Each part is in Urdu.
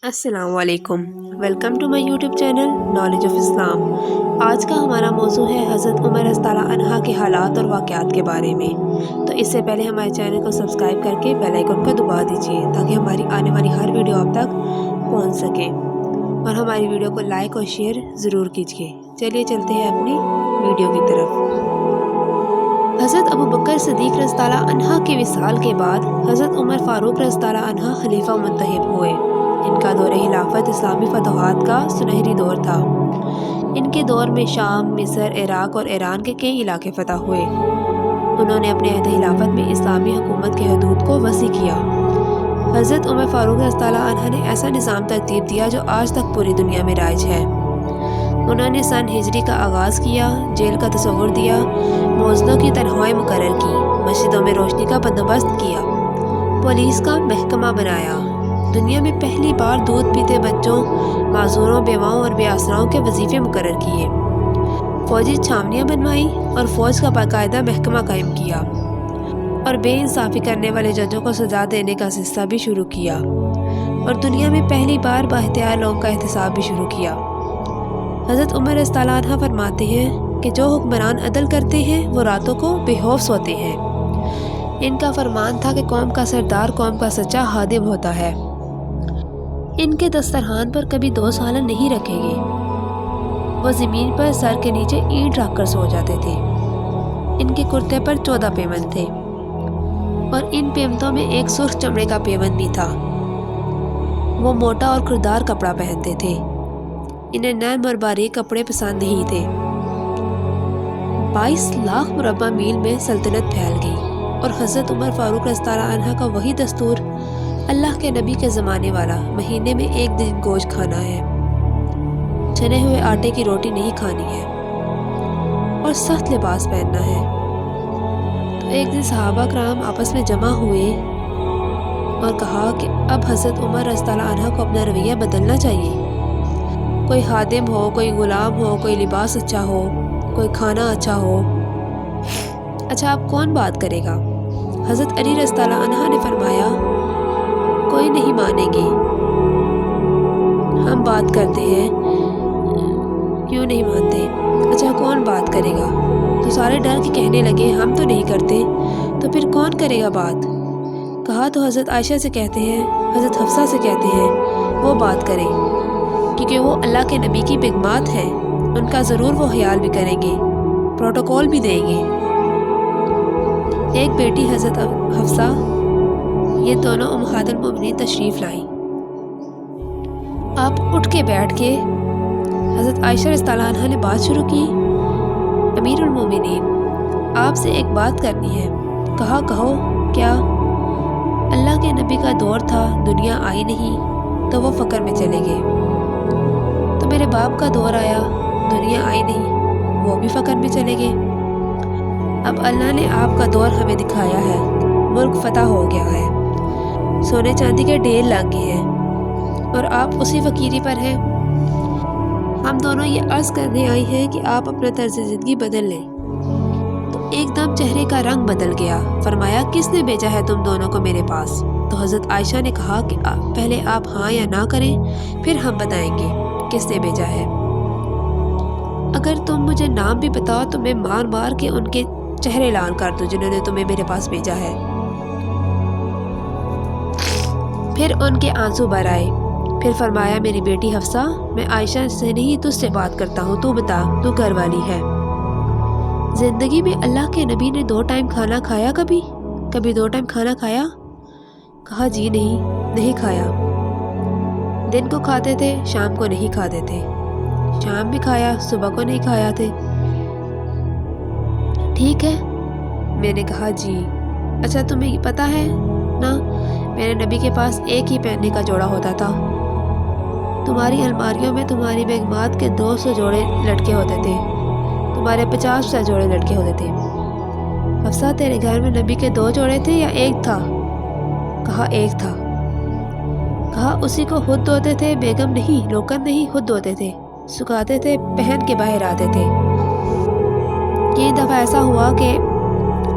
السلام علیکم، welcome to my YouTube channel knowledge of Islam. آج کا ہمارا موضوع ہے حضرت عمر رضی اللہ عنہ کے حالات اور واقعات کے بارے میں۔ تو اس سے پہلے ہمارے چینل کو سبسکرائب کر کے بیل آئیکن کو دبا دیجیے تاکہ ہماری آنے والی ہر ویڈیو آپ تک پہنچ سکے، اور ہماری ویڈیو کو لائک اور شیئر ضرور کیجیے۔ چلیے چلتے ہیں اپنی ویڈیو کی طرف۔ حضرت ابو بکر صدیق رضی اللہ عنہ کے وصال کے بعد حضرت عمر فاروق رضی اللہ عنہ خلیفہ منتخب ہوئے۔ ان کا دور خلافت اسلامی فتوحات کا سنہری دور تھا۔ ان کے دور میں شام، مصر، عراق اور ایران کے کئی علاقے فتح ہوئے۔ انہوں نے اپنے عہد خلافت میں اسلامی حکومت کے حدود کو وسیع کیا۔ حضرت عمر فاروق رضی اللہ عنہ نے ایسا نظام ترتیب دیا جو آج تک پوری دنیا میں رائج ہے۔ انہوں نے سن ہجری کا آغاز کیا، جیل کا تصور دیا، موزنوں کی تنخواہیں مقرر کی، مسجدوں میں روشنی کا بندوبست کیا، پولیس کا محکمہ بنایا، دنیا میں پہلی بار دودھ پیتے بچوں، معذوروں، بیواؤں اور بے آسراؤں کے وظیفے مقرر کیے، فوجی چھاونیاں بنوائی اور فوج کا باقاعدہ محکمہ قائم کیا، اور بے انصافی کرنے والے ججوں کو سزا دینے کا سلسلہ بھی شروع کیا، اور دنیا میں پہلی بار بااختیار لوگوں کا احتساب بھی شروع کیا۔ حضرت عمر رضی اللہ عنہ فرماتے ہیں کہ جو حکمران عدل کرتے ہیں وہ راتوں کو بے خوف سوتے ہیں۔ ان کا فرمان تھا کہ قوم کا سردار قوم کا سچا خادم ہوتا ہے۔ ان کے دسترخوان پر کبھی دو سالن نہیں رکھے گے۔ وہ زمین پر سر کے نیچے اینٹ رکھ کر سو جاتے تھے۔ ان کے کرتے پر 14 پیوند تھے، اور ان پیوندوں میں ایک سرخ چمڑے کا پیوند بھی تھا۔ وہ موٹا اور کھردار کپڑا پہنتے تھے۔ انہیں نرم اور باریک کپڑے پسند نہیں تھے۔ 22 لاکھ مربع میل میں سلطنت پھیل گئی، اور حضرت عمر فاروق رضی اللہ عنہ کا وہی دستور، اللہ کے نبی کے زمانے والا، مہینے میں 1 دن گوشت کھانا ہے، چھنے ہوئے آٹے کی روٹی نہیں کھانی ہے، اور سخت لباس پہننا ہے۔ تو ایک دن صحابہ کرام آپس میں جمع ہوئے اور کہا کہ اب حضرت عمر رضی اللہ عنہ کو اپنا رویہ بدلنا چاہیے۔ کوئی خادم ہو، کوئی غلام ہو، کوئی لباس اچھا ہو، کوئی کھانا اچھا ہو۔ اچھا، اب کون بات کرے گا؟ حضرت علی رضی اللہ عنہ نے فرمایا، کوئی نہیں مانیں گے، ہم بات کرتے ہیں۔ کیوں نہیں مانتے؟ اچھا، کون بات کرے گا؟ تو سارے ڈر کے کہنے لگے، ہم تو نہیں کرتے، تو پھر کون کرے گا بات؟ کہا تو حضرت عائشہ سے کہتے ہیں، حضرت حفصہ سے کہتے ہیں وہ بات کریں، کیونکہ وہ اللہ کے نبی کی بیگمات ہیں، ان کا ضرور وہ خیال بھی کریں گے، پروٹوکول بھی دیں گے۔ ایک بیٹی حضرت حفصہ، یہ دونوں امہات المؤمنین تشریف لائیں۔ آپ اٹھ کے بیٹھ کے حضرت عائشہ رضی اللہ عنہ نے بات شروع کی، امیر المومنین، آپ سے ایک بات کرنی ہے۔ کہا، کہو، کیا؟ اللہ کے نبی کا دور تھا، دنیا آئی نہیں تو وہ فقر میں چلے گئے، تو میرے باپ کا دور آیا، دنیا آئی نہیں، وہ بھی فقر میں چلے گئے۔ اب اللہ نے آپ کا دور ہمیں دکھایا ہے، ملک فتح ہو گیا ہے، سونے چاندی کے ڈھیر لگ گئے ہیں، اور آپ اسی فقیری پر ہیں۔ ہم دونوں یہ عرض کرنے آئی ہیں کہ آپ اپنا طرز زندگی بدل لیں۔ تو ایک دم چہرے کا رنگ بدل گیا۔ فرمایا، کس نے بھیجا ہے تم دونوں کو میرے پاس؟ تو حضرت عائشہ نے کہا کہ پہلے آپ ہاں یا نہ کریں، پھر ہم بتائیں گے کس نے بھیجا ہے۔ اگر تم مجھے نام بھی بتاؤ تو میں مار مار کے ان کے چہرے لال کر دوں جنہوں نے تمہیں میرے پاس بھیجا ہے۔ پھر ان کے آنسو بھر آئے۔ پھر فرمایا، میری بیٹی حفصہ، میں عائشہ سے نہیں تجھ سے بات کرتا ہوں، تو بتا، تو گھر والی ہے۔ زندگی میں اللہ کے نبی نے 2 ٹائم کھانا کھایا؟ کبھی 2 ٹائم کھانا کھایا؟ کہا، جی نہیں کھایا۔ دن کو کھاتے تھے، شام کو نہیں کھاتے تھے، شام بھی کھایا، صبح کو نہیں کھایا تھے۔ ٹھیک ہے، میں نے کہا جی۔ اچھا، تمہیں پتہ ہے نا، میرے نبی کے پاس ایک ہی پہننے کا جوڑا ہوتا تھا۔ تمہاری الماریوں میں تمہاری بیگمات کے 200 جوڑے لٹکے ہوتے تھے، تمہارے 50 جوڑے لٹکے ہوتے تھے۔ حفصہ، تیرے گھر میں نبی کے 2 جوڑے تھے یا ایک تھا؟ کہا، ایک تھا۔ کہا، اسی کو خود دھوتے تھے؟ بیگم نہیں، نوکر نہیں، خود دھوتے تھے، سکھاتے تھے، پہن کے باہر آتے تھے۔ ایک دفعہ ایسا ہوا کہ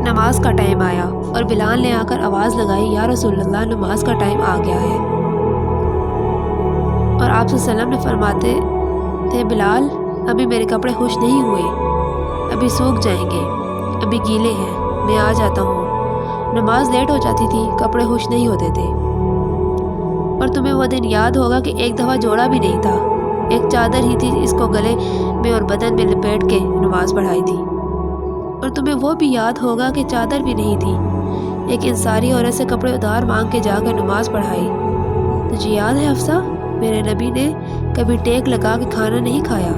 نماز کا ٹائم آیا اور بلال نے آ کر آواز لگائی، یا رسول اللہ، نماز کا ٹائم آ گیا ہے۔ آپ صلی اللہ علیہ وسلم نے فرماتے تھے بلال ابھی میرے کپڑے خوش نہیں ہوئے، ابھی سوکھ جائیں گے، ابھی گیلے ہیں، میں آ جاتا ہوں۔ نماز لیٹ ہو جاتی تھی، کپڑے خوش نہیں ہوتے تھے۔ اور تمہیں وہ دن یاد ہوگا کہ ایک دفعہ جوڑا بھی نہیں تھا، ایک چادر ہی تھی، اس کو گلے میں اور بدن میں لپیٹ کے نماز پڑھائی تھی۔ اور تمہیں وہ بھی یاد ہوگا کہ چادر بھی نہیں تھی، ایک انصاری عورت سے کپڑے ادھار مانگ کے جا کر نماز پڑھائی۔ تجھے یاد ہے حفصہ، میرے نبی نے کبھی ٹیک لگا کے کھانا نہیں کھایا،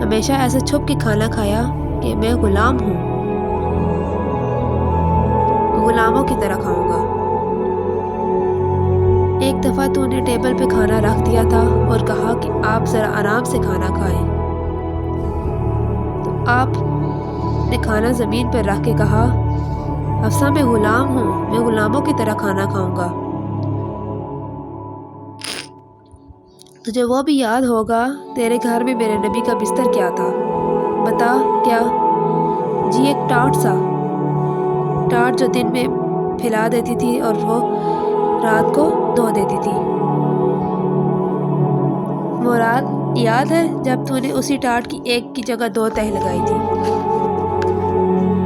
ہمیشہ ایسے چھپ کے کھانا کھایا کہ میں غلام ہوں، غلاموں کی طرح کھاؤں گا۔ ایک دفعہ تو نے ٹیبل پہ کھانا رکھ دیا تھا اور کہا کہ آپ ذرا آرام سے کھانا کھائیں، تو آپ نے کھانا زمین پر رکھ کے کہا حفصہ میں غلام ہوں، میں غلاموں کی طرح کھانا کھاؤں گا۔ تجھے وہ بھی یاد ہوگا تیرے گھر میں میرے نبی کا بستر کیا تھا؟ بتا کیا؟ جی ایک ٹاٹ جو دن میں پھیلا دیتی تھی اور وہ رات کو دھو دیتی تھی۔ وہ رات یاد ہے جب تو نے اسی ٹاٹ کی ایک کی جگہ 2 تہہ لگائی تھی؟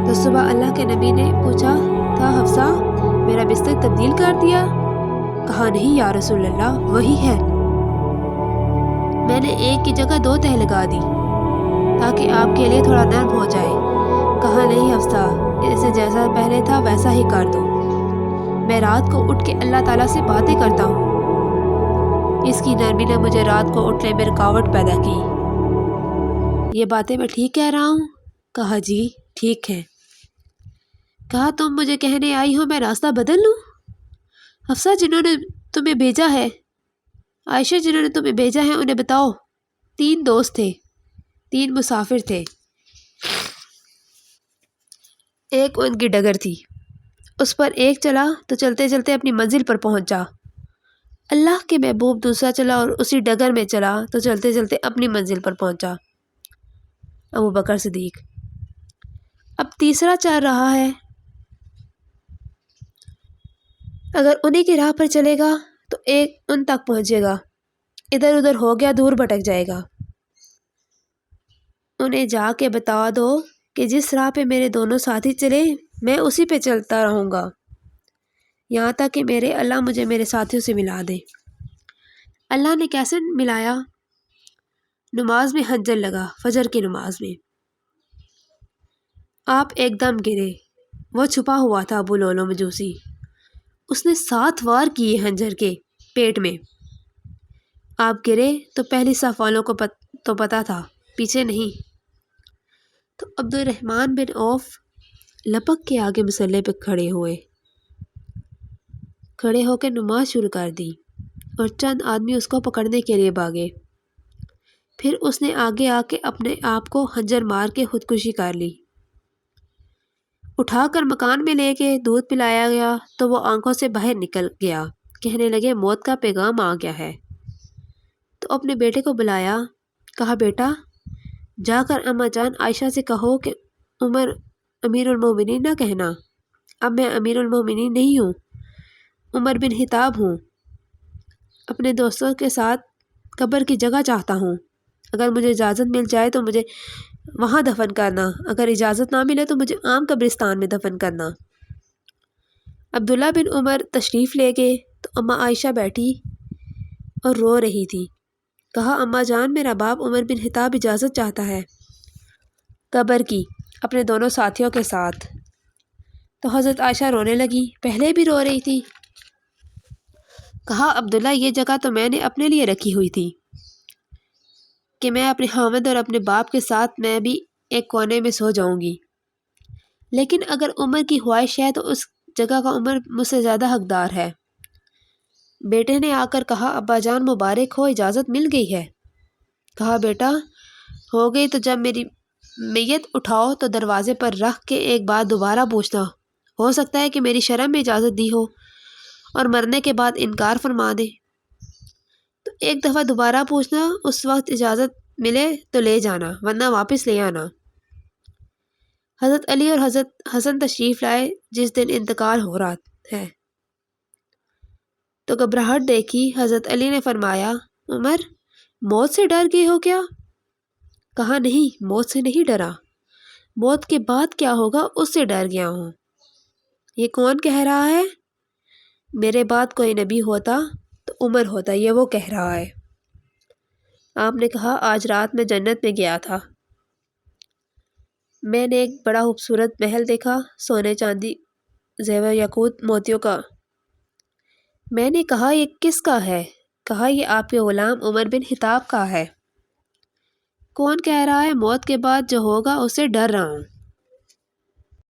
تو صبح اللہ کے نبی نے پوچھا تھا حفصہ میرا بستر تبدیل کر دیا؟ کہا نہیں یا رسول اللہ، وہی ہے، میں نے ایک کی جگہ 2 تہہ لگا دی تاکہ آپ کے لیے تھوڑا نرم ہو جائے۔ کہا نہیں حفصہ، اسے جیسا پہلے تھا ویسا ہی کر دو، میں رات کو اٹھ کے اللہ تعالیٰ سے باتیں کرتا ہوں، اس کی نرمی نے مجھے رات کو اٹھنے میں رکاوٹ پیدا کی۔ یہ باتیں میں ٹھیک کہہ رہا ہوں؟ کہا جی ٹھیک ہے۔ کہا تم مجھے کہنے آئی ہو میں راستہ بدل لوں؟ حفصہ جنہوں نے تمہیں بھیجا ہے، عائشہ جنہوں نے تمہیں بھیجا ہے انہیں بتاؤ۔ 3 دوست تھے، 3 مسافر تھے، ایک ان کی ڈگر تھی، اس پر ایک چلا تو چلتے چلتے اپنی منزل پر پہنچا۔ اللہ کے محبوب دوسرا چلا اور اسی ڈگر میں چلا تو چلتے چلتے اپنی منزل پر پہنچا، ابو بکر صدیق۔ اب تیسرا چل رہا ہے، اگر انہی کی راہ پر چلے گا تو ایک ان تک پہنچے گا، ادھر ادھر ہو گیا دور بھٹک جائے گا۔ انہیں جا کے بتا دو کہ جس راہ پہ میرے دونوں ساتھی چلے میں اسی پہ چلتا رہوں گا، یہاں تک کہ میرے اللہ مجھے میرے ساتھیوں سے ملا دے۔ اللہ نے کیسے ملایا؟ نماز میں حنجر لگا، فجر کی نماز میں آپ ایک دم گرے، وہ چھپا ہوا تھا ابو لولو مجوسی، اس نے 7 وار کیے حنجر کے پیٹ میں۔ آپ گرے تو پہلی صف والوں کو تو پتا تھا، پیچھے نہیں۔ تو عبد الرحمن بن عوف لپک کے آگے مصلے پہ کھڑے ہو کے نماز شروع کر دی اور چند آدمی اس کو پکڑنے کے لیے بھاگے۔ پھر اس نے آگے آ کے اپنے آپ کو حنجر مار کے خودکشی کر لی۔ اٹھا کر مکان میں لے کے دودھ پلایا گیا تو وہ آنکھوں سے باہر نکل گیا، کہنے لگے موت کا پیغام آ گیا ہے۔ تو اپنے بیٹے کو بلایا، کہا بیٹا جا کر اماں جان عائشہ سے کہو کہ عمر امیر المومنین نہ کہنا، اب میں امیر المومنین نہیں ہوں، عمر بن خطاب ہوں، اپنے دوستوں کے ساتھ قبر کی جگہ چاہتا ہوں، اگر مجھے اجازت مل جائے تو مجھے وہاں دفن کرنا، اگر اجازت نہ ملے تو مجھے عام قبرستان میں دفن کرنا۔ عبداللہ بن عمر تشریف لے گئے تو اماں عائشہ بیٹھی اور رو رہی تھی۔ کہا اماں جان میرا باپ عمر بن خطاب اجازت چاہتا ہے قبر کی اپنے دونوں ساتھیوں کے ساتھ۔ تو حضرت عائشہ رونے لگی، پہلے بھی رو رہی تھی۔ کہا عبداللہ یہ جگہ تو میں نے اپنے لیے رکھی ہوئی تھی کہ میں اپنے خاوند اور اپنے باپ کے ساتھ میں بھی ایک کونے میں سو جاؤں گی، لیکن اگر عمر کی خواہش ہے تو اس جگہ کا عمر مجھ سے زیادہ حقدار ہے۔ بیٹے نے آ کر کہا ابا جان مبارک ہو، اجازت مل گئی ہے۔ کہا بیٹا ہو گئی تو جب میری میت اٹھاؤ تو دروازے پر رکھ کے ایک بار دوبارہ پوچھنا، ہو سکتا ہے کہ میری شرع میں اجازت دی ہو اور مرنے کے بعد انکار فرما دے، تو ایک دفعہ دوبارہ پوچھنا، اس وقت اجازت ملے تو لے جانا ورنہ واپس لے آنا۔ حضرت علی اور حضرت حسن تشریف لائے جس دن انتقال ہو رہا ہے۔ تو گھبراہٹ دیکھی حضرت علی نے فرمایا عمر موت سے ڈر گئے ہو کیا؟ کہا نہیں موت سے نہیں ڈرا، موت کے بعد کیا ہوگا اس سے ڈر گیا ہوں۔ یہ کون کہہ رہا ہے؟ میرے بعد کوئی نبی ہوتا تو عمر ہوتا، یہ وہ کہہ رہا ہے۔ آپ نے کہا آج رات میں جنت میں گیا تھا، میں نے ایک بڑا خوبصورت محل دیکھا، سونے چاندی زیور یاقوت موتیوں کا۔ میں نے کہا یہ کس کا ہے؟ کہا یہ آپ کے غلام عمر بن خطاب کا ہے۔ کون کہہ رہا ہے موت کے بعد جو ہوگا اس سے ڈر رہا ہوں۔